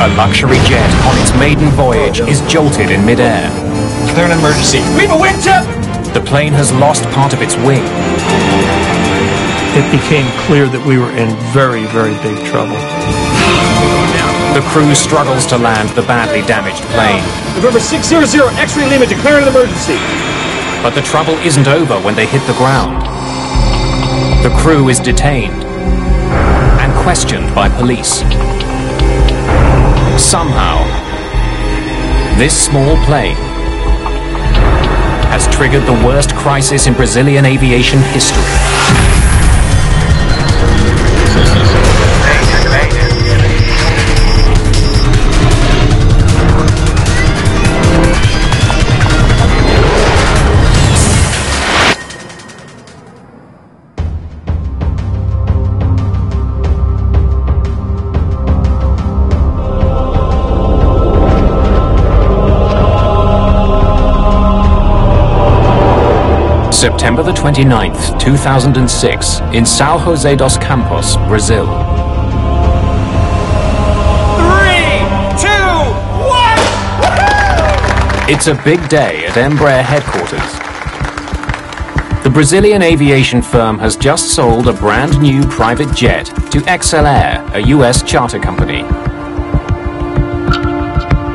A luxury jet on its maiden voyage is jolted in mid-air. Declare an emergency. We have a wingtip! The plane has lost part of its wing. It became clear that we were in very, very big trouble. The crew struggles to land the badly damaged plane. November 600, X-ray Lima, declare an emergency. But the trouble isn't over when they hit the ground. The crew is detained and questioned by police. Somehow, this small plane has triggered the worst crisis in Brazilian aviation history. September the 29th, 2006, in São José dos Campos, Brazil. 3, 2, 1! It's a big day at Embraer headquarters. The Brazilian aviation firm has just sold a brand new private jet to XLR, a US charter company.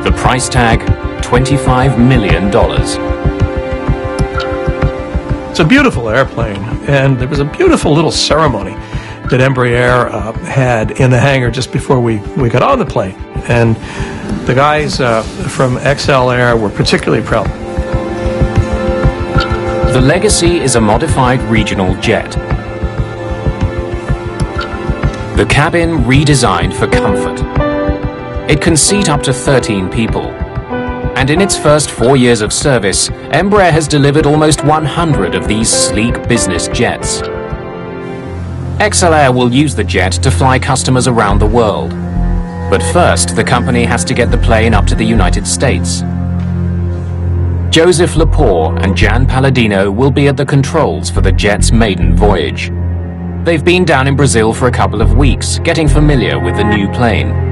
The price tag, $25 million. It's a beautiful airplane, and there was a beautiful little ceremony that Embraer had in the hangar just before we got on the plane. And the guys from XLR were particularly proud. The Legacy is a modified regional jet. The cabin redesigned for comfort. It can seat up to 13 people. And in its first 4 years of service, Embraer has delivered almost 100 of these sleek business jets. XLR will use the jet to fly customers around the world. But first, the company has to get the plane up to the United States. Joseph Lepore and Jan Palladino will be at the controls for the jet's maiden voyage. They've been down in Brazil for a couple of weeks, getting familiar with the new plane.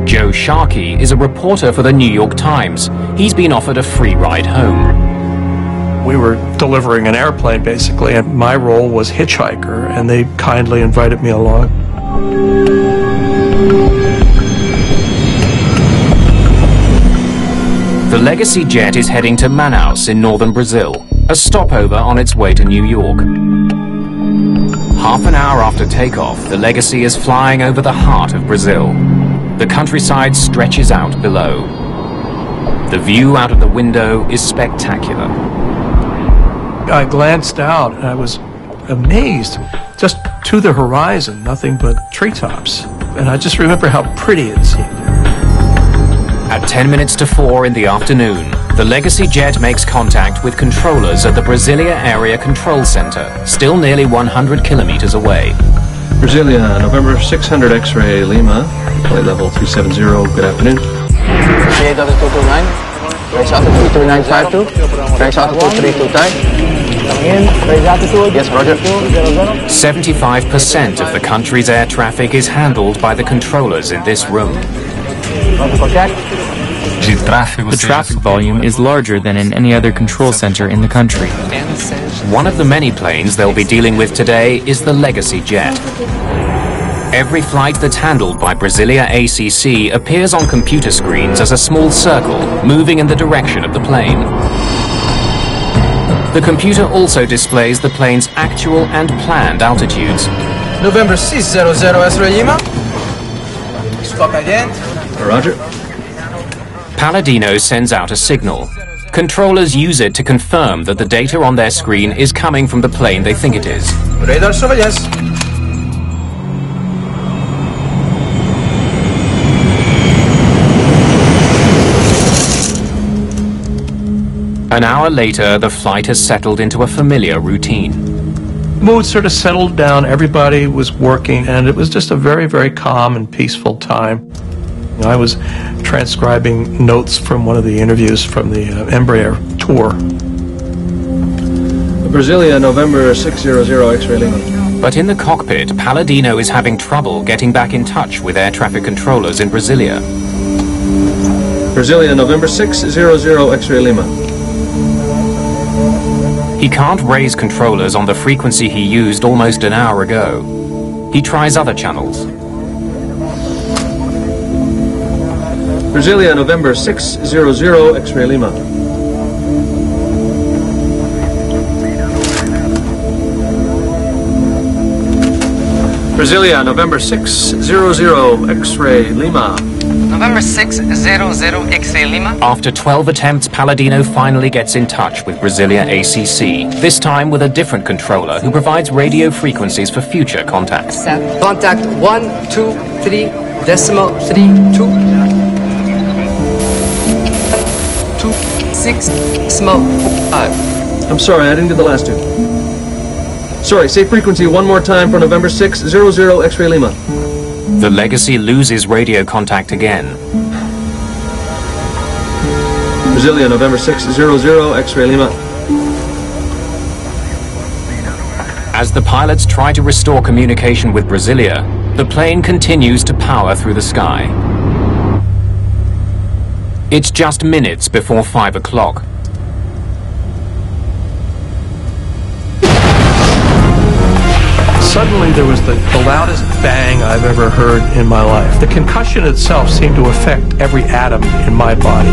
Joe Sharkey is a reporter for the New York Times. He's been offered a free ride home. We were delivering an airplane, basically, and my role was hitchhiker, and they kindly invited me along. The Legacy jet is heading to Manaus in northern Brazil, a stopover on its way to New York. Half an hour after takeoff, the Legacy is flying over the heart of Brazil. The countryside stretches out below. The view out of the window is spectacular. I glanced out and I was amazed. Just to the horizon, nothing but treetops. And I just remember how pretty it seemed. At 10 minutes to 4 in the afternoon, the Legacy jet makes contact with controllers at the Brasilia Area Control Center, still nearly 100 kilometers away. Brasilia, November 600 X-ray Lima, flight level 370, good afternoon. CA Delta 229, range altitude 3952, range altitude 329. Yes, Roger. 75% of the country's air traffic is handled by the controllers in this room. The traffic volume is larger than in any other control center in the country. One of the many planes they'll be dealing with today is the Legacy jet. Every flight that's handled by Brasilia ACC appears on computer screens as a small circle moving in the direction of the plane. The computer also displays the plane's actual and planned altitudes. November 600 X-ray Lima. Stop again. Roger. Palladino sends out a signal. Controllers use it to confirm that the data on their screen is coming from the plane they think it is. Radar surveillance. An hour later, the flight has settled into a familiar routine. Mood sort of settled down, everybody was working, and it was just a very, very calm and peaceful time. I was transcribing notes from one of the interviews from the Embraer tour. Brasilia, November 600 X-ray Lima. But in the cockpit, Palladino is having trouble getting back in touch with air traffic controllers in Brasilia. Brasilia, November 600 X-ray Lima. He can't raise controllers on the frequency he used almost an hour ago. He tries other channels. Brasilia, November 600 X-ray Lima. Brasilia, November 600 X-ray Lima. November 600 X-ray Lima. After 12 attempts, Palladino finally gets in touch with Brasilia ACC, this time with a different controller who provides radio frequencies for future contacts. Contact 123.32. 26.5. I'm sorry, I didn't get the last two. Sorry, say frequency one more time for November 600 X-ray Lima. The Legacy loses radio contact again. Brasilia, November 600 X-ray Lima. As the pilots try to restore communication with Brasilia, the plane continues to power through the sky. It's just minutes before 5 o'clock. Suddenly there was the loudest bang I've ever heard in my life. The concussion itself seemed to affect every atom in my body.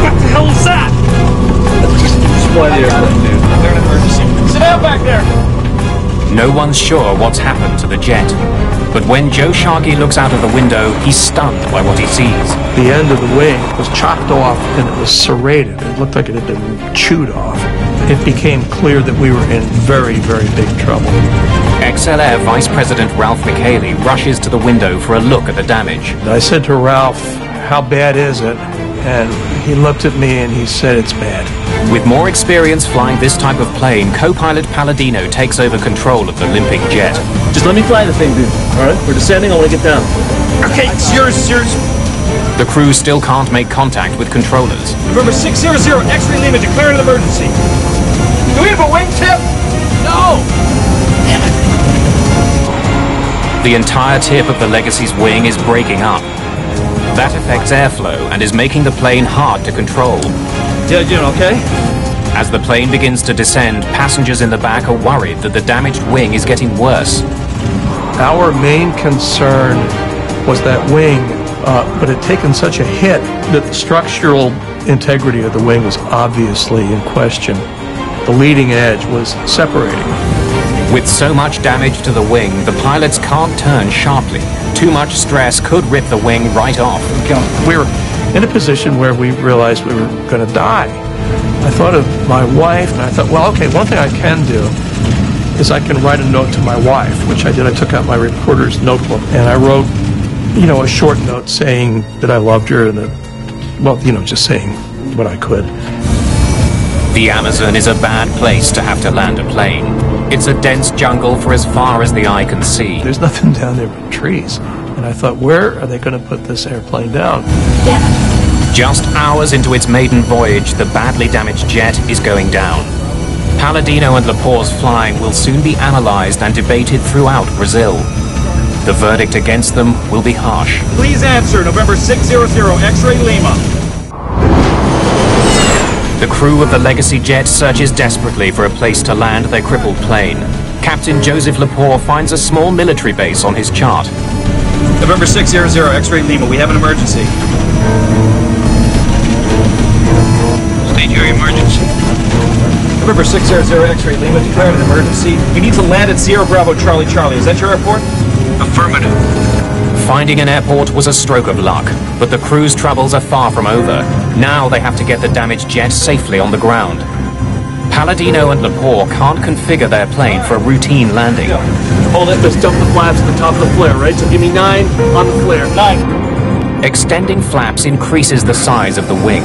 What the hell is that? Just fly the airplane, dude. They're in emergency. Sit down back there. No one's sure what's happened to the jet. But when Joe Sharkey looks out of the window, he's stunned by what he sees. The end of the wing was chopped off and it was serrated. It looked like it had been chewed off. It became clear that we were in very, very big trouble. XLR Vice President Ralph McHaley rushes to the window for a look at the damage. I said to Ralph, "How bad is it?" And he looked at me and he said, "It's bad." With more experience flying this type of plane, co-pilot Palladino takes over control of the limping jet. Just let me fly the thing, dude. Alright? We're descending, I want to get down. Okay, it's yours. The crew still can't make contact with controllers. November 600 X-ray Lima, declaring an emergency. Do we have a wingtip? No! The entire tip of the Legacy's wing is breaking up. That affects airflow and is making the plane hard to control. Yeah, you doing okay? As the plane begins to descend, passengers in the back are worried that the damaged wing is getting worse. Our main concern was that wing, but it had taken such a hit that the structural integrity of the wing was obviously in question. The leading edge was separating. With so much damage to the wing, the pilots can't turn sharply. Too much stress could rip the wing right off. We were in a position where we realized we were going to die. I thought of my wife, and I thought, well, okay, one thing I can do is I can write a note to my wife, which I did. I took out my reporter's notebook, and I wrote, a short note saying that I loved her, and that, just saying what I could. The Amazon is a bad place to have to land a plane. It's a dense jungle for as far as the eye can see. There's nothing down there but trees. And I thought, where are they going to put this airplane down? Just hours into its maiden voyage, the badly damaged jet is going down. Palladino and Lepore's flying will soon be analyzed and debated throughout Brazil. The verdict against them will be harsh. Please answer, November 600 X-ray Lima. The crew of the Legacy jet searches desperately for a place to land their crippled plane. Captain Joseph Lepore finds a small military base on his chart. November 600 X-ray Lima, we have an emergency. State your emergency. November 600 X-ray Lima, declaring an emergency. We need to land at Sierra Bravo Charlie Charlie. Is that your airport? Affirmative. Finding an airport was a stroke of luck, but the crew's troubles are far from over. Now they have to get the damaged jet safely on the ground. Palladino and Lepore can't configure their plane for a routine landing. Hold it, let's dump the flaps at the top of the flare, right? So give me 9 on the flare. 9. Extending flaps increases the size of the wing.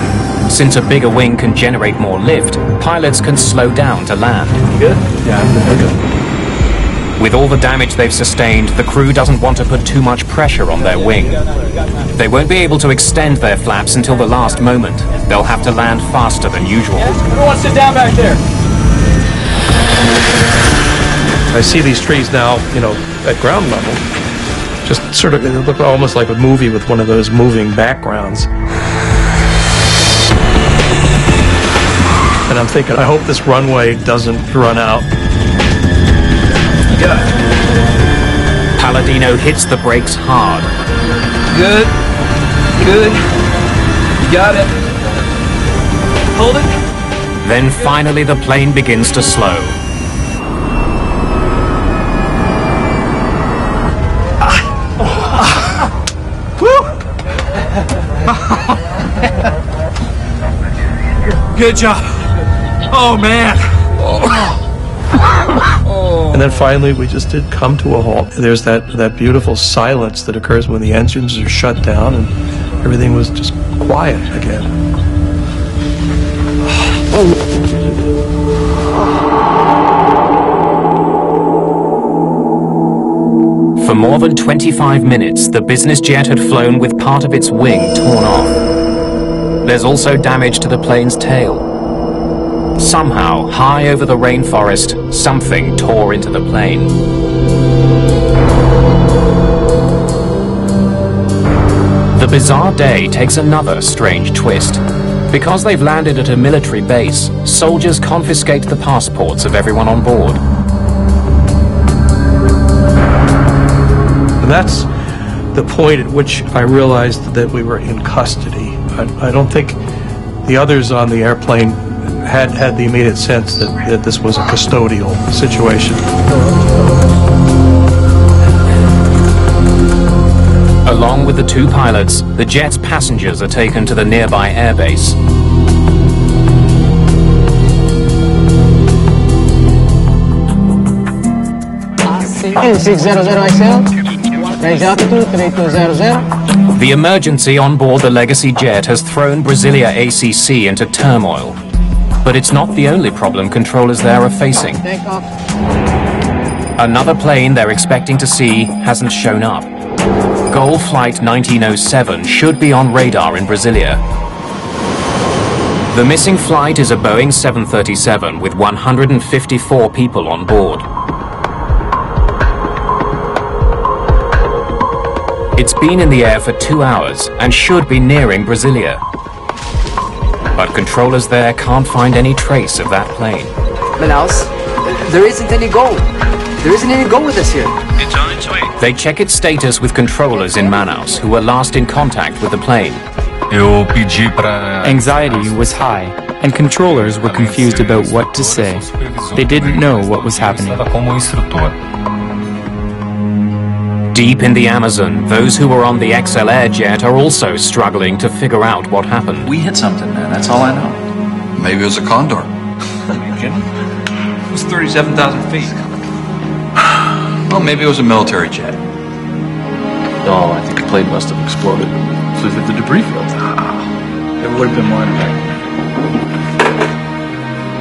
Since a bigger wing can generate more lift, pilots can slow down to land. Good? Yeah, I'm good. With all the damage they've sustained, the crew doesn't want to put too much pressure on their wing. They won't be able to extend their flaps until the last moment. They'll have to land faster than usual. Everyone sit down back there. I see these trees now, at ground level. Just sort of, it looked almost like a movie with one of those moving backgrounds. And I'm thinking, I hope this runway doesn't run out. Yeah. Palladino hits the brakes hard. Good. Good. You got it. Hold it. Then finally the plane begins to slow. Good job. Oh, man. And then finally we just did come to a halt. There's that beautiful silence that occurs when the engines are shut down and everything was just quiet again. For more than 25 minutes, the business jet had flown with part of its wing torn off. There's also damage to the plane's tail. Somehow, high over the rainforest, something tore into the plane. The bizarre day takes another strange twist. Because they've landed at a military base, soldiers confiscate the passports of everyone on board. And that's the point at which I realized that we were in custody. I don't think the others on the airplane had the immediate sense that this was a custodial situation. Along with the two pilots, the jet's passengers are taken to the nearby airbase. Range altitude 3200. The emergency on board the Legacy jet has thrown Brasilia ACC into turmoil. But it's not the only problem controllers there are facing. Takeoff. Another plane they're expecting to see hasn't shown up. Goal Flight 1907 should be on radar in Brasilia. The missing flight is a Boeing 737 with 154 people on board. It's been in the air for 2 hours and should be nearing Brasilia. But controllers there can't find any trace of that plane. Manaus, there isn't any goal. There isn't any goal with us here. It's on its way. They check its status with controllers in Manaus, who were last in contact with the plane. Anxiety was high, and controllers were confused about what to say. They didn't know what was happening. Deep in the Amazon, those who were on the XL Air jet are also struggling to figure out what happened. We hit something, man. That's all I know. Maybe it was a condor. Are you kidding? It was 37,000 feet. Well, maybe it was a military jet. Oh, I think the plane must have exploded. Flew through the debris field. There would have been more impact.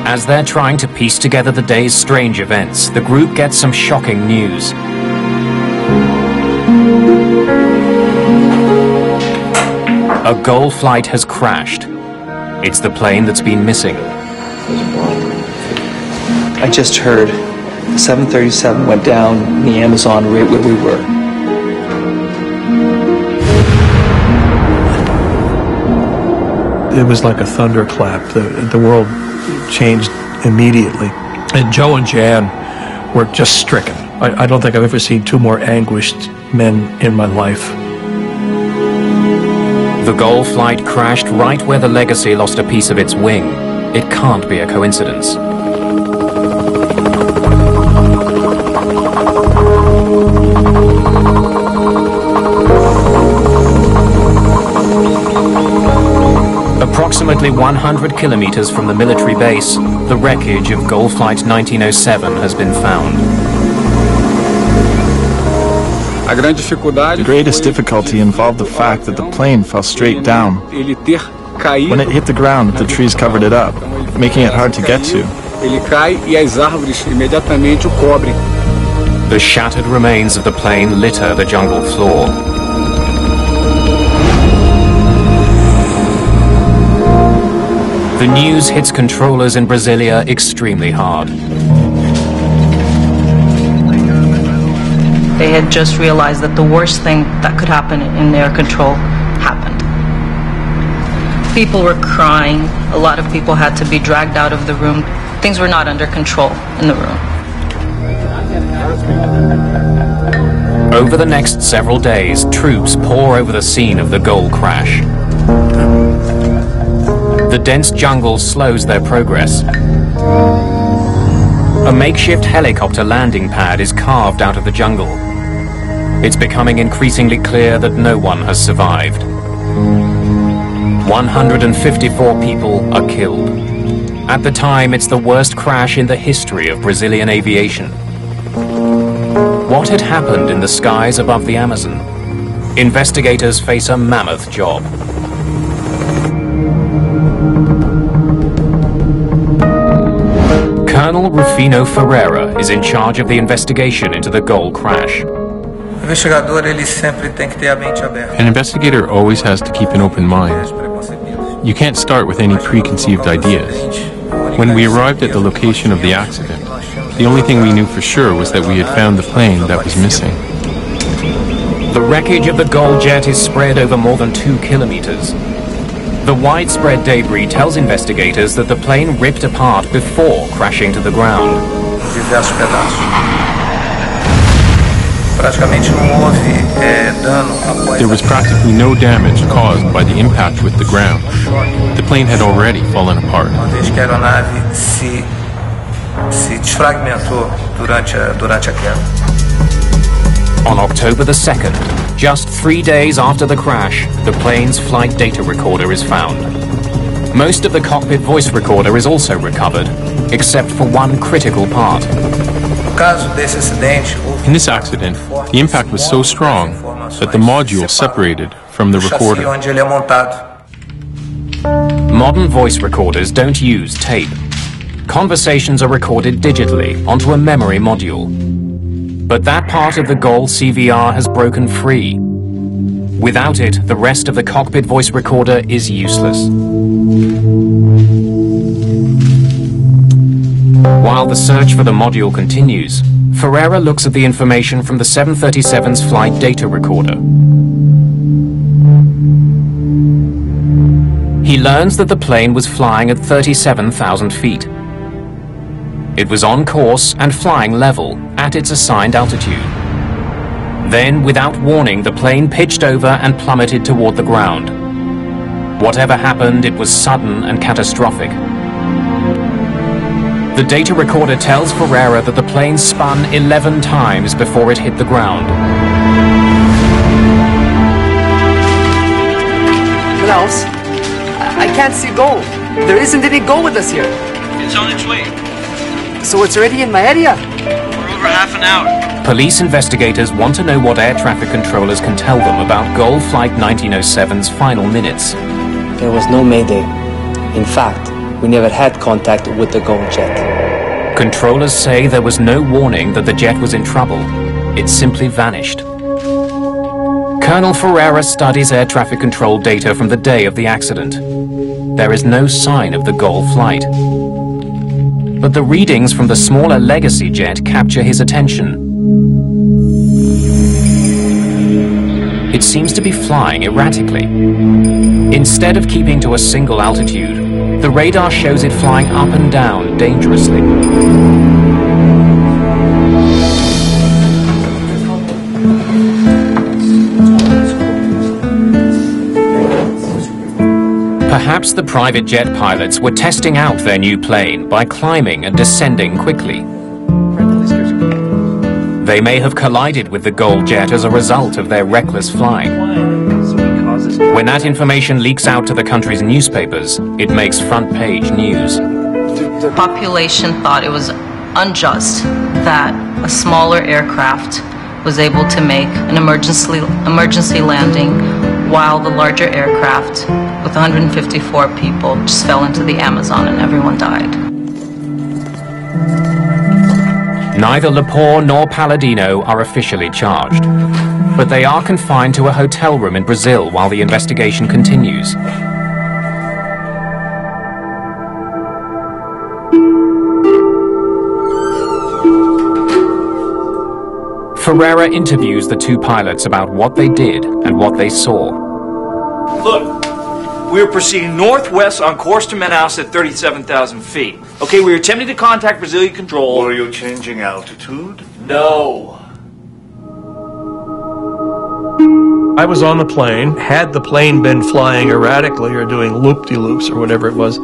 As they're trying to piece together the day's strange events, the group gets some shocking news. A Gol flight has crashed. It's the plane that's been missing. I just heard the 737 went down in the Amazon right where we were. It was like a thunderclap. The world changed immediately. And Joe and Jan were just stricken. I don't think I've ever seen two more anguished men in my life. The Gol flight crashed right where the Legacy lost a piece of its wing. It can't be a coincidence. Approximately 100 kilometers from the military base, the wreckage of Gol Flight 1907 has been found. The greatest difficulty involved the fact that the plane fell straight down. When it hit the ground, the trees covered it up, making it hard to get to. The shattered remains of the plane litter the jungle floor. The news hits controllers in Brasilia extremely hard. They had just realized that the worst thing that could happen in their control happened. People were crying. A lot of people had to be dragged out of the room. Things were not under control in the room. Over the next several days, troops pour over the scene of the Goal crash. The dense jungle slows their progress. A makeshift helicopter landing pad is carved out of the jungle. It's becoming increasingly clear that no one has survived. 154 people are killed. At the time, it's the worst crash in the history of Brazilian aviation. What had happened in the skies above the Amazon? Investigators face a mammoth job. Colonel Rufino Ferreira is in charge of the investigation into the Goal crash. An investigator always has to keep an open mind. You can't start with any preconceived ideas. When we arrived at the location of the accident, the only thing we knew for sure was that we had found the plane that was missing. The wreckage of the Goal jet is spread over more than 2 kilometers. The widespread debris tells investigators that the plane ripped apart before crashing to the ground. There was practically no damage caused by the impact with the ground. The plane had already fallen apart. On October the 2nd, just 3 days after the crash, the plane's flight data recorder is found. Most of the cockpit voice recorder is also recovered, except for one critical part. In this accident, the impact was so strong that the module separated from the recorder. Modern voice recorders don't use tape. Conversations are recorded digitally onto a memory module. But that part of the Goal CVR has broken free. Without it, the rest of the cockpit voice recorder is useless. While the search for the module continues, Ferreira looks at the information from the 737's flight data recorder. He learns that the plane was flying at 37,000 feet. It was on course and flying level at its assigned altitude. Then, without warning, the plane pitched over and plummeted toward the ground. Whatever happened, it was sudden and catastrophic. The data recorder tells Ferreira that the plane spun 11 times before it hit the ground. Klaus, I can't see Goal. There isn't any Goal with us here. It's on its way. So it's already in my area? For over half an hour. Police investigators want to know what air traffic controllers can tell them about Goal Flight 1907's final minutes. There was no mayday. In fact, we never had contact with the Goal jet. Controllers say there was no warning that the jet was in trouble. It simply vanished. Colonel Ferreira studies air traffic control data from the day of the accident. There is no sign of the Goal flight. But the readings from the smaller Legacy jet capture his attention. It seems to be flying erratically. Instead of keeping to a single altitude, the radar shows it flying up and down dangerously. Perhaps the private jet pilots were testing out their new plane by climbing and descending quickly. They may have collided with the Goal jet as a result of their reckless flying. When that information leaks out to the country's newspapers, it makes front-page news. The population thought it was unjust that a smaller aircraft was able to make an emergency landing while the larger aircraft with 154 people just fell into the Amazon and everyone died. Neither Lepore nor Palladino are officially charged, but they are confined to a hotel room in Brazil while the investigation continues. Ferreira interviews the two pilots about what they did and what they saw. Look, we were proceeding northwest on course to Manaus at 37,000 feet. Okay, we were attempting to contact Brazilian control. Were you changing altitude? No. I was on the plane. Had the plane been flying erratically or doing loop-de-loops or whatever it was,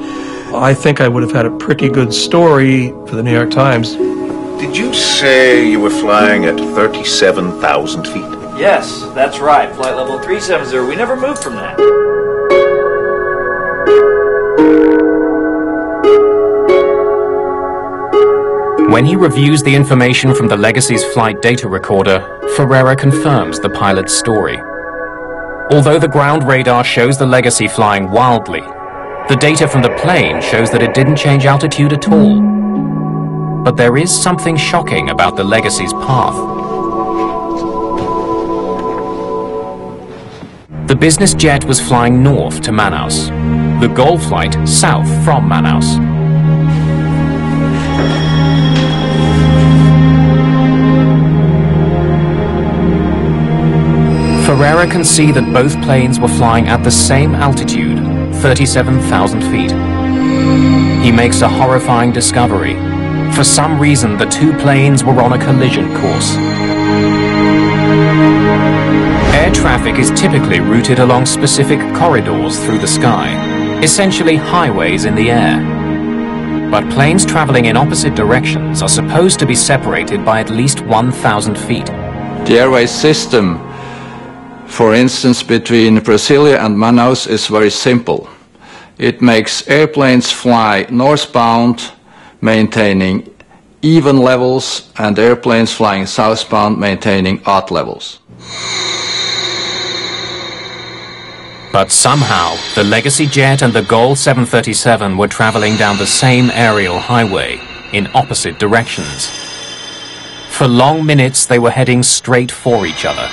I think I would have had a pretty good story for the New York Times. Did you say you were flying at 37,000 feet? Yes, that's right. Flight level 370. We never moved from that. When he reviews the information from the Legacy's flight data recorder, Ferreira confirms the pilot's story. Although the ground radar shows the Legacy flying wildly, the data from the plane shows that it didn't change altitude at all. But there is something shocking about the Legacy's path. The business jet was flying north to Manaus, the Gol flight south from Manaus. Ferreira can see that both planes were flying at the same altitude, 37,000 feet. He makes a horrifying discovery. For some reason, the two planes were on a collision course. Air traffic is typically routed along specific corridors through the sky, essentially highways in the air. But planes traveling in opposite directions are supposed to be separated by at least 1,000 feet. The airway system, for instance, between Brasilia and Manaus is very simple. It makes airplanes fly northbound, maintaining even levels, and airplanes flying southbound, maintaining odd levels. But somehow, the Legacy jet and the Gol 737 were traveling down the same aerial highway, in opposite directions. For long minutes, they were heading straight for each other.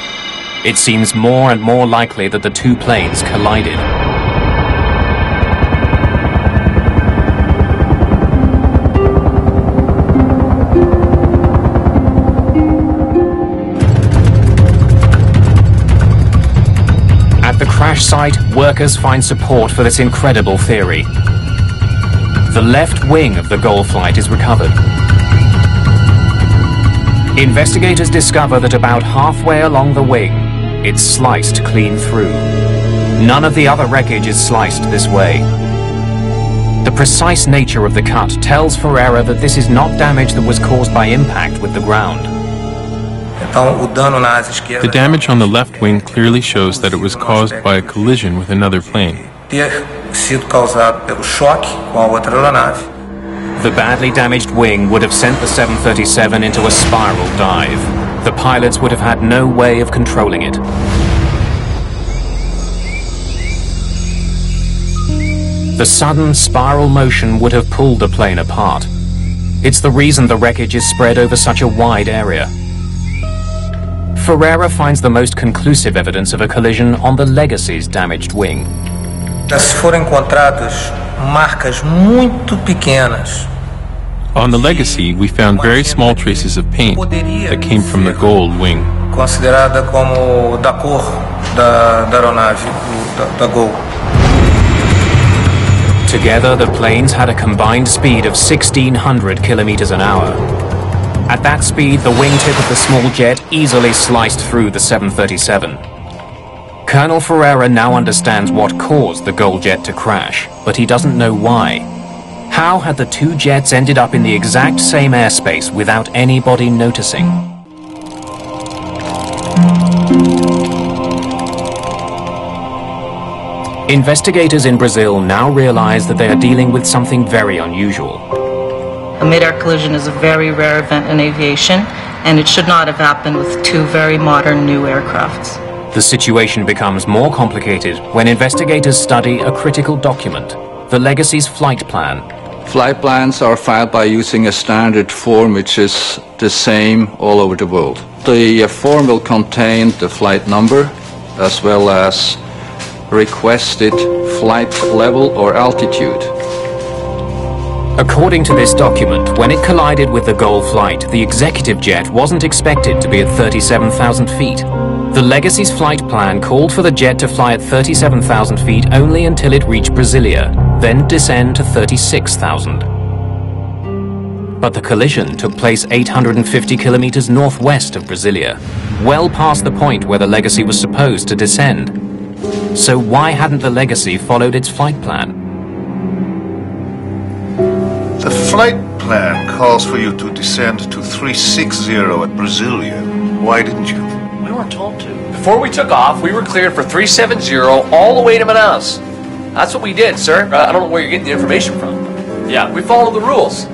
It seems more and more likely that the two planes collided. At the crash site, workers find support for this incredible theory. The left wing of the Gol flight is recovered. Investigators discover that about halfway along the wing, it's sliced clean through. None of the other wreckage is sliced this way. The precise nature of the cut tells Ferreira that this is not damage that was caused by impact with the ground. The damage on the left wing clearly shows that it was caused by a collision with another plane. The badly damaged wing would have sent the 737 into a spiral dive. The pilots would have had no way of controlling it. The sudden spiral motion would have pulled the plane apart. It's the reason the wreckage is spread over such a wide area. Ferreira finds the most conclusive evidence of a collision on the Legacy's damaged wing. On the Legacy, we found very small traces of paint that came from the Gol wing. Together, the planes had a combined speed of 1,600 kilometers an hour. At that speed, the wingtip of the small jet easily sliced through the 737. Colonel Ferreira now understands what caused the Gol jet to crash, but he doesn't know why. How had the two jets ended up in the exact same airspace without anybody noticing? Investigators in Brazil now realize that they are dealing with something very unusual. A mid-air collision is a very rare event in aviation, and it should not have happened with two very modern new aircrafts. The situation becomes more complicated when investigators study a critical document, the Legacy's flight plan. Flight plans are filed by using a standard form which is the same all over the world. The form will contain the flight number as well as requested flight level or altitude. According to this document, when it collided with the goal flight, the executive jet wasn't expected to be at 37,000 feet. The Legacy's flight plan called for the jet to fly at 37,000 feet only until it reached Brasilia, then descend to 36,000. But the collision took place 850 kilometers northwest of Brasilia, well past the point where the Legacy was supposed to descend. So why hadn't the Legacy followed its flight plan? The flight plan calls for you to descend to 360 at Brasilia. Why didn't you? We weren't told to. Before we took off, we were cleared for 370 all the way to Manaus. That's what we did, sir. I don't know where you're getting the information from. Yeah, we followed the rules.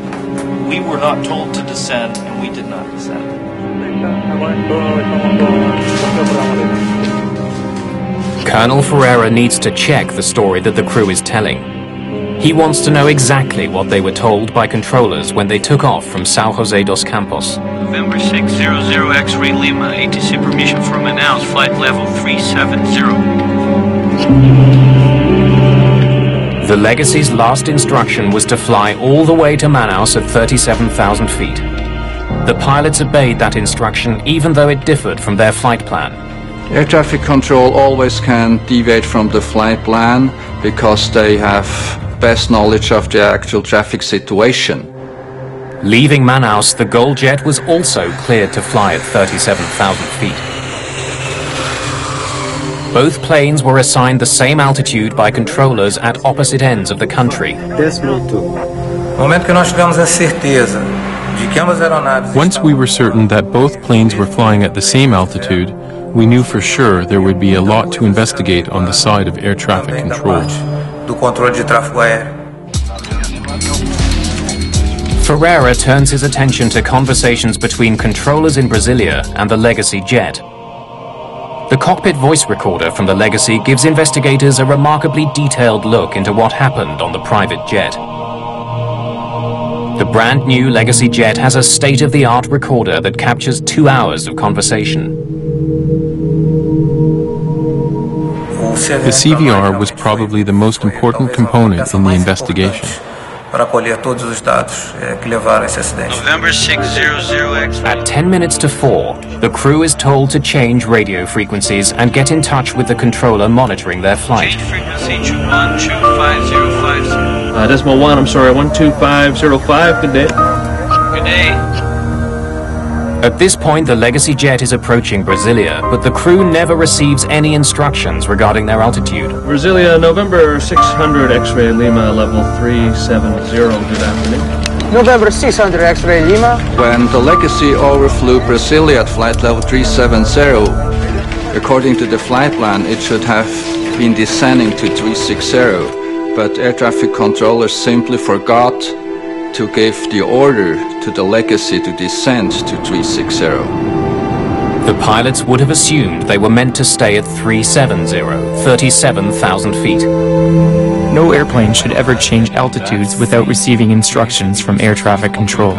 We were not told to descend, and we did not descend. Colonel Ferreira needs to check the story that the crew is telling. He wants to know exactly what they were told by controllers when they took off from São José dos Campos. November 600 X-ray Lima, ATC permission for Manaus, flight level 370. The Legacy's last instruction was to fly all the way to Manaus at 37,000 feet. The pilots obeyed that instruction even though it differed from their flight plan. Air traffic control always can deviate from the flight plan because they have best knowledge of the actual traffic situation. Leaving Manaus, the Gold Jet was also cleared to fly at 37,000 feet. Both planes were assigned the same altitude by controllers at opposite ends of the country. Once we were certain that both planes were flying at the same altitude, we knew for sure there would be a lot to investigate on the side of air traffic control. Ferreira turns his attention to conversations between controllers in Brasilia and the Legacy jet. The cockpit voice recorder from the Legacy gives investigators a remarkably detailed look into what happened on the private jet. The brand new Legacy jet has a state-of-the-art recorder that captures 2 hours of conversation. The CVR was probably the most important component in the investigation. November 600 X-ray. At 10 minutes to 4, the crew is told to change radio frequencies and get in touch with the controller monitoring their flight. Change frequency to 125050. Decimal 1, I'm sorry, 12505, good day. Good day. At this point, the Legacy jet is approaching Brasilia, but the crew never receives any instructions regarding their altitude. Brasilia, November 600 X-ray Lima, level 370, good afternoon. November 600 X-ray Lima. When the Legacy overflew Brasilia at flight level 370, according to the flight plan, it should have been descending to 360, but air traffic controllers simply forgot to give the order to the Legacy to descend to 360. The pilots would have assumed they were meant to stay at 370, 37,000 feet. No airplane should ever change altitudes without receiving instructions from air traffic control.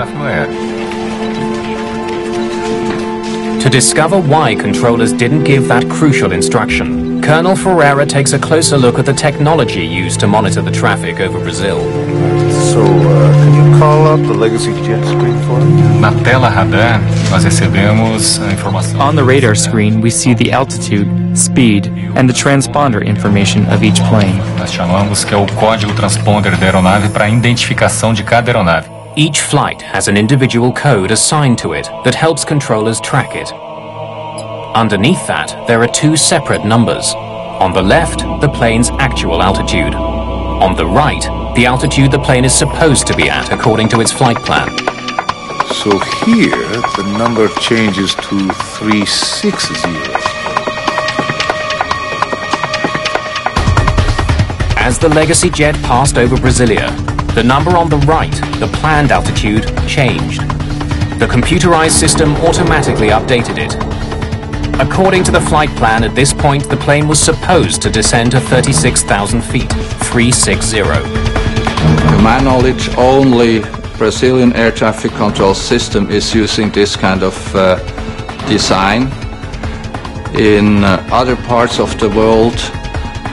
To discover why controllers didn't give that crucial instruction, Colonel Ferreira takes a closer look at the technology used to monitor the traffic over Brazil. So, can you call up the Legacy jet screen for me? Na tela radar, nós recebemos a informação. On the radar screen, we see the altitude, speed, and the transponder information of each plane. Nós chamamos que é o código transponder da aeronave para a identificação de cada aeronave. Each flight has an individual code assigned to it that helps controllers track it. Underneath that, there are 2 separate numbers. On the left, the plane's actual altitude. On the right, the altitude the plane is supposed to be at according to its flight plan. So here, the number changes to 360. As the Legacy jet passed over Brasilia, the number on the right, the planned altitude, changed. The computerized system automatically updated it. According to the flight plan, at this point, the plane was supposed to descend to 36,000 feet, 360. To my knowledge, only Brazilian air traffic control system is using this kind of design. In other parts of the world,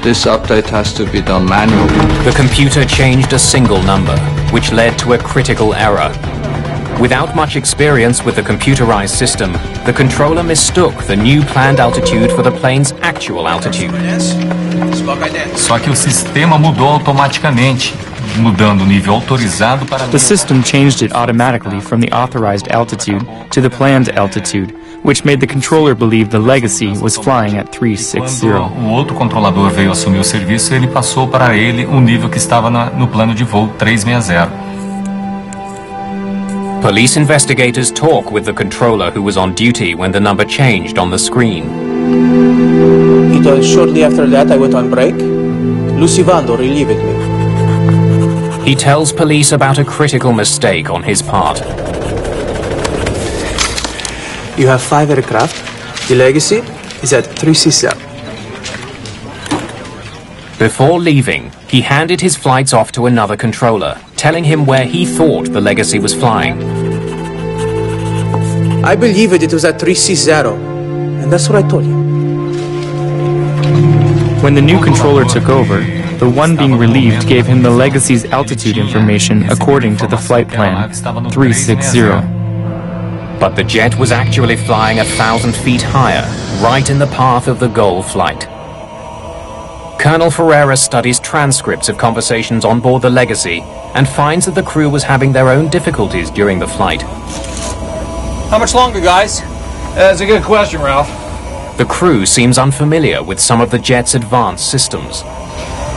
this update has to be done manually. The computer changed a single number. which led to a critical error. Without much experience with the computerized system, the controller mistook the new planned altitude for the plane's actual altitude. Só que o sistema mudou automaticamente, mudando o nível autorizado para... The system changed it automatically from the authorized altitude to the planned altitude, which made the controller believe the Legacy was flying at 360. Quando o outro controlador veio assumir o serviço, ele passou para ele o nível que estava no plano de voo 360. Police investigators talk with the controller who was on duty when the number changed on the screen. It was shortly after that I went on break. Lucivando relieved me. He tells police about a critical mistake on his part. You have 5 aircraft. The Legacy is at 360. Before leaving, he handed his flights off to another controller, telling him where he thought the Legacy was flying. I believe it was at 360, and that's what I told you. When the new controller took over, the one being relieved gave him the Legacy's altitude information according to the flight plan, 360. But the jet was actually flying 1,000 feet higher, right in the path of the goal flight. Colonel Ferreira studies transcripts of conversations on board the Legacy and finds that the crew was having their own difficulties during the flight. How much longer, guys? That's a good question, Ralph. The crew seems unfamiliar with some of the jet's advanced systems.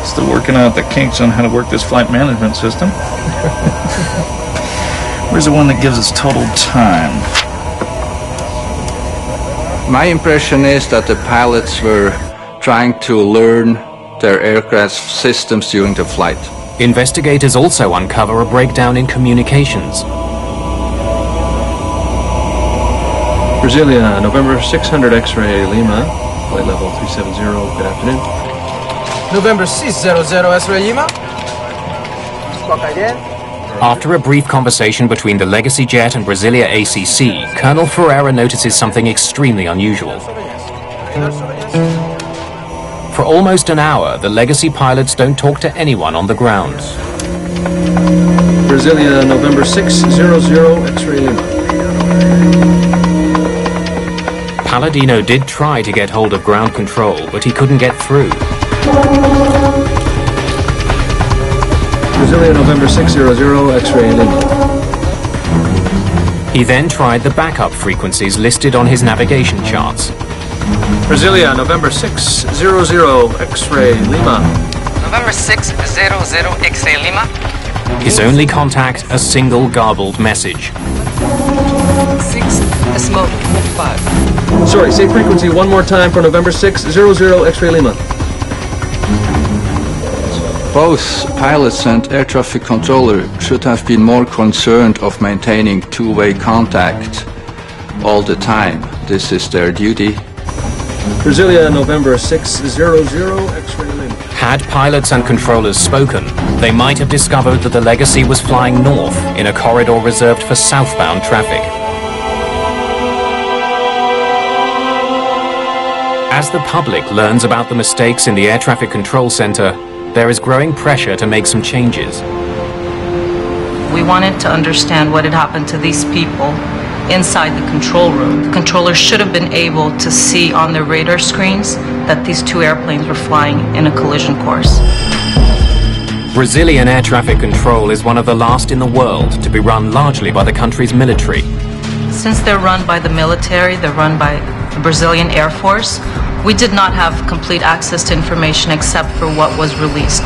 Still working out the kinks on how to work this flight management system. Where's the one that gives us total time? My impression is that the pilots were trying to learn their aircraft systems during the flight. Investigators also uncover a breakdown in communications. Brasilia, November 600 X-ray Lima, flight level 370, good afternoon. November 600 X-ray Lima. After a brief conversation between the Legacy jet and Brasilia ACC, Colonel Ferreira notices something extremely unusual. For almost an hour, the Legacy pilots don't talk to anyone on the ground. Brasilia, November 600 X-ray Lima. Palladino did try to get hold of ground control, but he couldn't get through. Brasilia, November 600 X-ray Lima. He then tried the backup frequencies listed on his navigation charts. Brasilia, November 600 X-ray Lima. November 600 X-ray Lima. His only contact, a single garbled message. 6 smoke 5. Sorry, say frequency one more time for November 600 X-ray Lima. Both pilots and air traffic controller should have been more concerned of maintaining two-way contact all the time. This is their duty. Brasilia, November 600 X-ray Lima. Had pilots and controllers spoken, they might have discovered that the Legacy was flying north in a corridor reserved for southbound traffic. As the public learns about the mistakes in the Air Traffic Control Center, there is growing pressure to make some changes. We wanted to understand what had happened to these people inside the control room. The controllers should have been able to see on their radar screens that these two airplanes were flying in a collision course. Brazilian air traffic control is one of the last in the world to be run largely by the country's military. Since they're run by the military, they're run by the Brazilian Air Force, we did not have complete access to information except for what was released.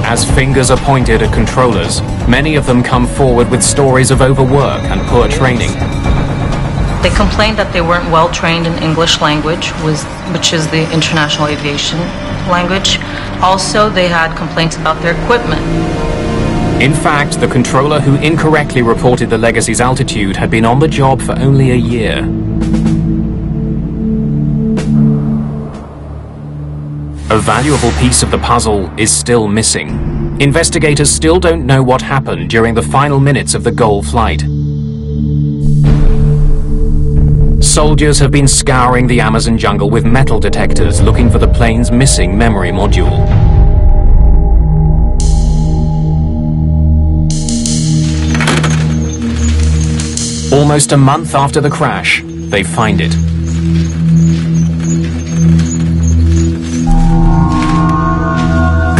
As fingers are pointed at controllers, many of them come forward with stories of overwork and poor training. They complained that they weren't well trained in English language, which is the international aviation language. Also, they had complaints about their equipment. In fact, the controller who incorrectly reported the Legacy's altitude had been on the job for only a year. A valuable piece of the puzzle is still missing. Investigators still don't know what happened during the final minutes of the goal flight. Soldiers have been scouring the Amazon jungle with metal detectors looking for the plane's missing memory module. 600 X-ray Lima. Brasilia, November 600 X-ray Lima. Soldiers have been scouring the Amazon jungle with metal detectors looking for the plane's missing memory module. 600 X-ray Lima. Brasilia, November 600 X-ray Lima. Brasilia, November 600 X-ray Lima. Almost a month after the crash, they find it.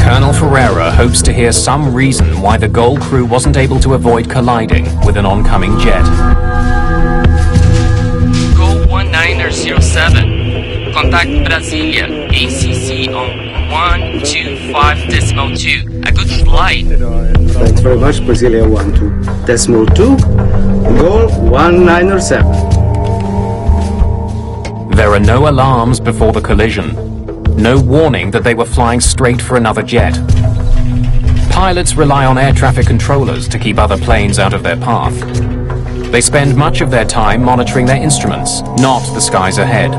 Colonel Ferreira hopes to hear some reason why the Gol crew wasn't able to avoid colliding with an oncoming jet. Gol 1907. Contact Brasilia. ACC on 125.2. A good flight. Thanks very much, Brasilia 12.2. Gol 1907. There are no alarms before the collision. No warning that they were flying straight for another jet. Pilots rely on air traffic controllers to keep other planes out of their path. They spend much of their time monitoring their instruments, not the skies ahead.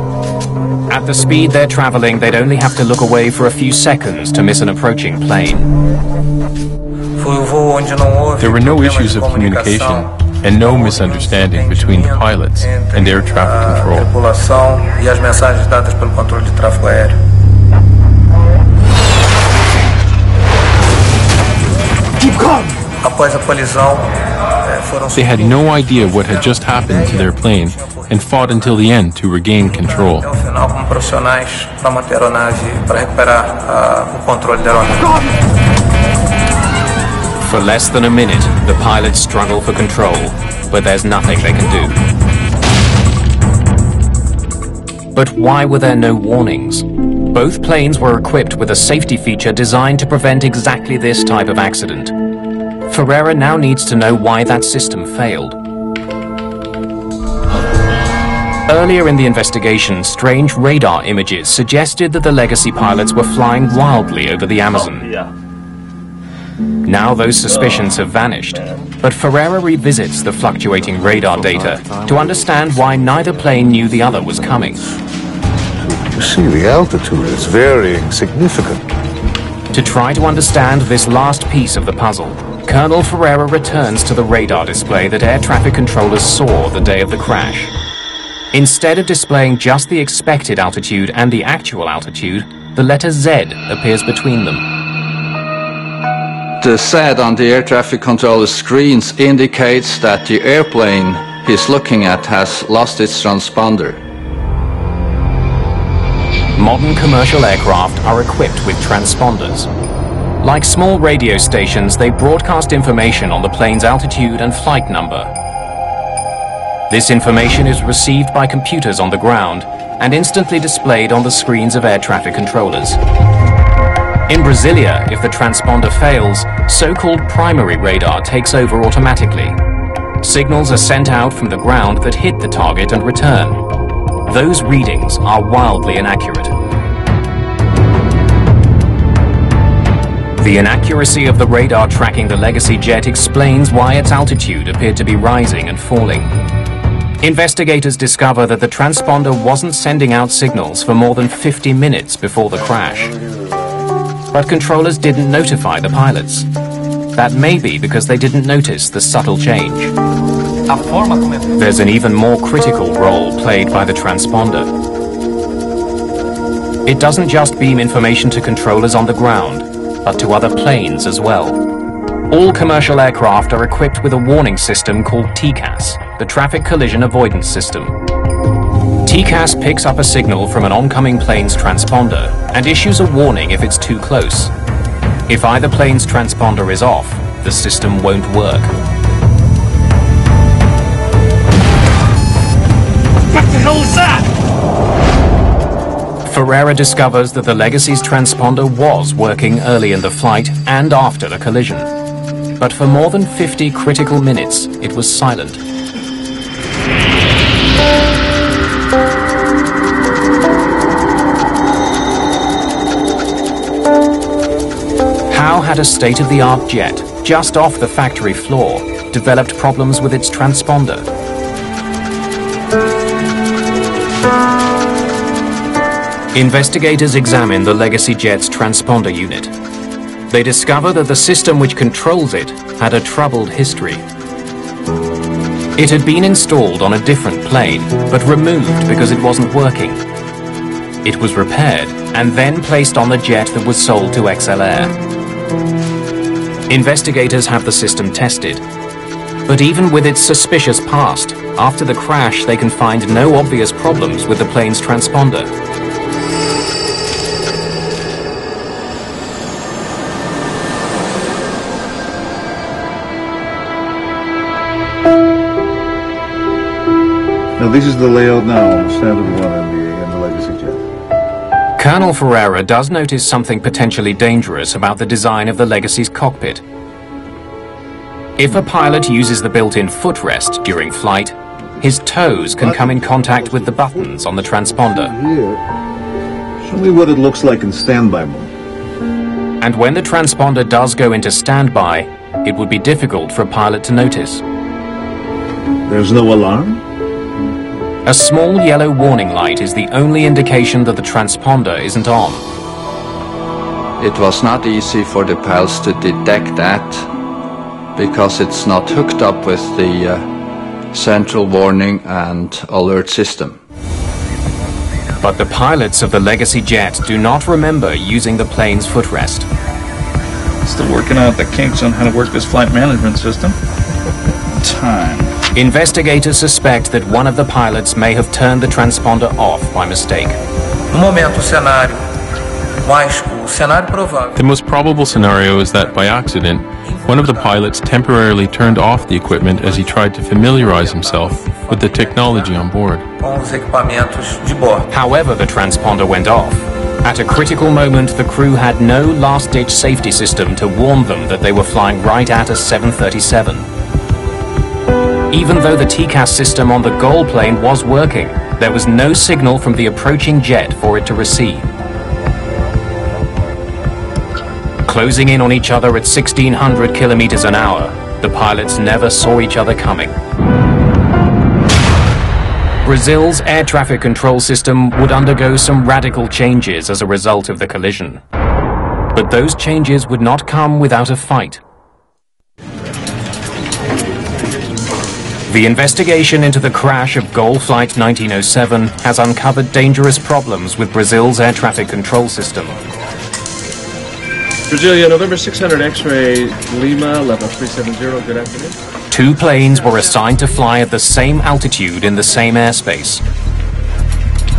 At the speed they're traveling, they'd only have to look away for a few seconds to miss an approaching plane. There were no issues of communication and no misunderstanding between the pilots and air traffic control. Keep calm! They had no idea what had just happened to their plane and fought until the end to regain control. For less than a minute, the pilots struggle for control, but there's nothing they can do. But why were there no warnings? Both planes were equipped with a safety feature designed to prevent exactly this type of accident. Ferreira now needs to know why that system failed. Earlier in the investigation, strange radar images suggested that the Legacy pilots were flying wildly over the Amazon. Now those suspicions have vanished, but Ferreira revisits the fluctuating radar data to understand why neither plane knew the other was coming. You see, the altitude is very significant. To try to understand this last piece of the puzzle, Colonel Ferreira returns to the radar display that air traffic controllers saw the day of the crash. Instead of displaying just the expected altitude and the actual altitude, the letter Z appears between them. The Z on the air traffic controller screens indicates that the airplane he's looking at has lost its transponder. Modern commercial aircraft are equipped with transponders. Like small radio stations, they broadcast information on the plane's altitude and flight number. This information is received by computers on the ground and instantly displayed on the screens of air traffic controllers. In Brasilia, if the transponder fails, so-called primary radar takes over automatically. Signals are sent out from the ground that hit the target and return. Those readings are wildly inaccurate. The inaccuracy of the radar tracking the Legacy jet explains why its altitude appeared to be rising and falling. Investigators discover that the transponder wasn't sending out signals for more than 50 minutes before the crash. But controllers didn't notify the pilots. That may be because they didn't notice the subtle change. There's an even more critical role played by the transponder. It doesn't just beam information to controllers on the ground, but to other planes as well. All commercial aircraft are equipped with a warning system called TCAS, the Traffic Collision Avoidance System. TCAS picks up a signal from an oncoming plane's transponder and issues a warning if it's too close. If either plane's transponder is off, the system won't work. What the hell is that? Ferreira discovers that the Legacy's transponder was working early in the flight and after the collision. But for more than 50 critical minutes, it was silent. How had a state-of-the-art jet, just off the factory floor, developed problems with its transponder? Investigators examine the Legacy jet's transponder unit. They discover that the system which controls it had a troubled history. It had been installed on a different plane, but removed because it wasn't working. It was repaired and then placed on the jet that was sold to XL Air. Investigators have the system tested, But even with its suspicious past, after the crash they can find no obvious problems with the plane's transponder. Now this is the layout now, the standard one and the legacy jet. Colonel Ferreira does notice something potentially dangerous about the design of the Legacy's cockpit. If a pilot uses the built-in footrest during flight, his toes can come in contact with the buttons on the transponder. Here, show me what it looks like in standby mode. And when the transponder does go into standby, it would be difficult for a pilot to notice. There's no alarm? A small yellow warning light is the only indication that the transponder isn't on. It was not easy for the pilots to detect that, because it's not hooked up with the central warning and alert system. But the pilots of the Legacy jet do not remember using the plane's footrest. Still working out the kinks on how to work this flight management system. Time. Investigators suspect that one of the pilots may have turned the transponder off by mistake. The most probable scenario is that, by accident, one of the pilots temporarily turned off the equipment as he tried to familiarize himself with the technology on board. However, the transponder went off. At a critical moment, the crew had no last-ditch safety system to warn them that they were flying right at a 737. Even though the TCAS system on the GOL plane was working, there was no signal from the approaching jet for it to receive. Closing in on each other at 1,600 kilometers an hour, the pilots never saw each other coming. Brazil's air traffic control system would undergo some radical changes as a result of the collision. But those changes would not come without a fight. The investigation into the crash of GOL Flight 1907 has uncovered dangerous problems with Brazil's air traffic control system. Brasilia, November 600 X-ray, Lima, level 370, good afternoon. Two planes were assigned to fly at the same altitude in the same airspace.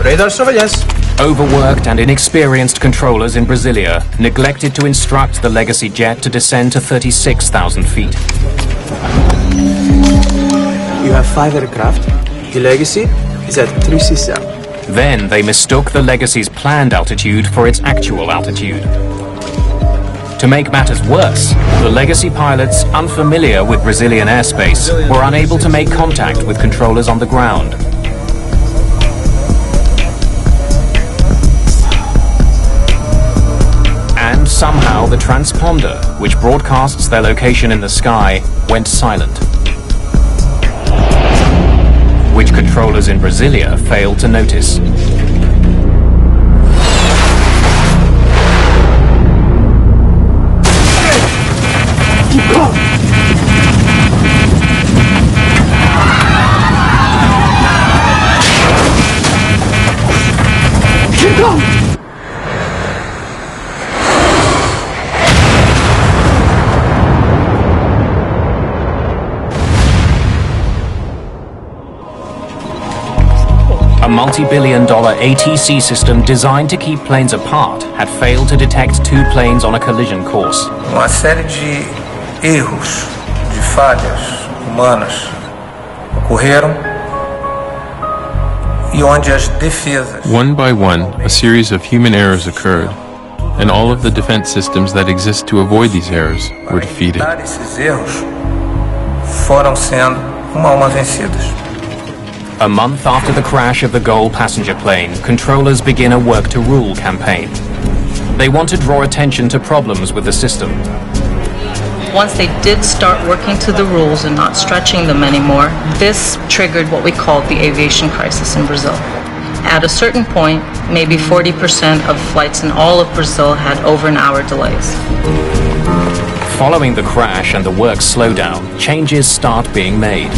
Radar surveillance. Overworked and inexperienced controllers in Brasilia neglected to instruct the Legacy jet to descend to 36,000 feet. You have 5 aircraft. The Legacy is at 367. Then they mistook the Legacy's planned altitude for its actual altitude. To make matters worse, the Legacy pilots, unfamiliar with Brazilian airspace, were unable to make contact with controllers on the ground. And somehow the transponder, which broadcasts their location in the sky, went silent, which controllers in Brasilia failed to notice. A multi-billion-dollar ATC system designed to keep planes apart had failed to detect two planes on a collision course. Uma série de erros, de falhas humanas ocorreram e onde as defesas. One by one, a series of human errors occurred, and all of the defense systems that exist to avoid these errors were defeated. Esses erros foram sendo uma a uma vencidas. A month after the crash of the GOL passenger plane, controllers begin a Work to Rule campaign. They want to draw attention to problems with the system. Once they did start working to the rules and not stretching them anymore, this triggered what we called the aviation crisis in Brazil. At a certain point, maybe 40% of flights in all of Brazil had over an hour delays. Following the crash and the work slowdown, changes start being made.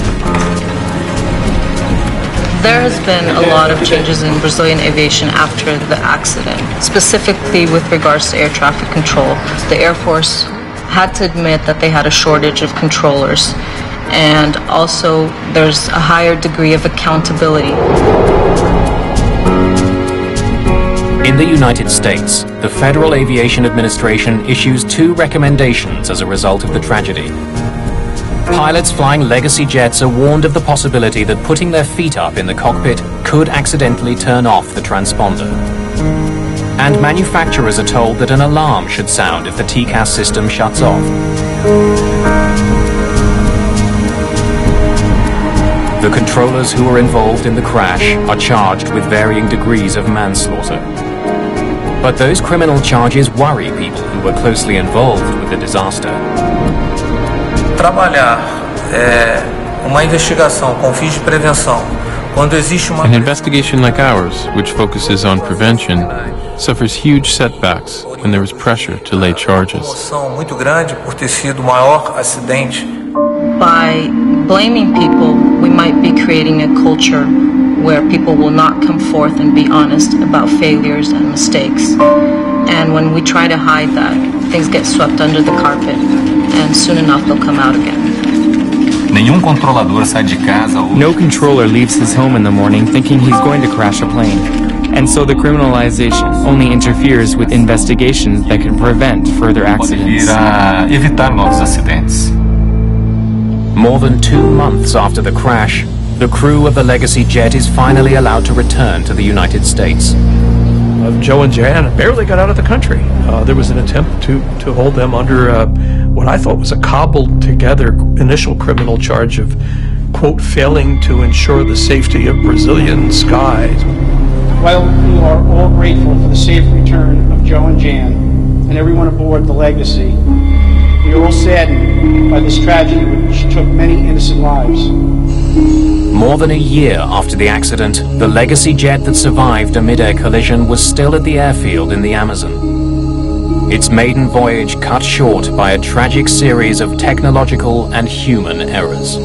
There has been a lot of changes in Brazilian aviation after the accident, specifically with regards to air traffic control. The Air Force had to admit that they had a shortage of controllers, and also there's a higher degree of accountability. In the United States, the Federal Aviation Administration issues 2 recommendations as a result of the tragedy. Pilots flying legacy jets are warned of the possibility that putting their feet up in the cockpit could accidentally turn off the transponder. And manufacturers are told that an alarm should sound if the TCAS system shuts off. The controllers who were involved in the crash are charged with varying degrees of manslaughter. But those criminal charges worry people who were closely involved with the disaster. Trabalhar uma investigação com fins de prevenção, quando existe uma... An investigation like ours, which focuses on prevention, suffers huge setbacks when there is pressure to lay charges. Muito grande por ter sido o maior acidente. By blaming people, we might be creating a culture where people will not come forth and be honest about failures and mistakes. And when we try to hide that, things get swept under the carpet, and soon enough they'll come out again. Nenhum controlador sai de casa hoje. No controller leaves his home in the morning thinking he's going to crash a plane. And so the criminalization only interferes with investigations that can prevent further accidents. Pode vir a evitar novos acidentes. More than 2 months after the crash, the crew of the legacy jet is finally allowed to return to the United States. Joe and Jan barely got out of the country. There was an attempt to hold them under what I thought was a cobbled together initial criminal charge of, quote, failing to ensure the safety of Brazilian skies. While we are all grateful for the safe return of Joe and Jan and everyone aboard the Legacy, we are all saddened by this tragedy which took many innocent lives. More than a year after the accident, the legacy jet that survived a mid-air collision was still at the airfield in the Amazon. Its maiden voyage cut short by a tragic series of technological and human errors.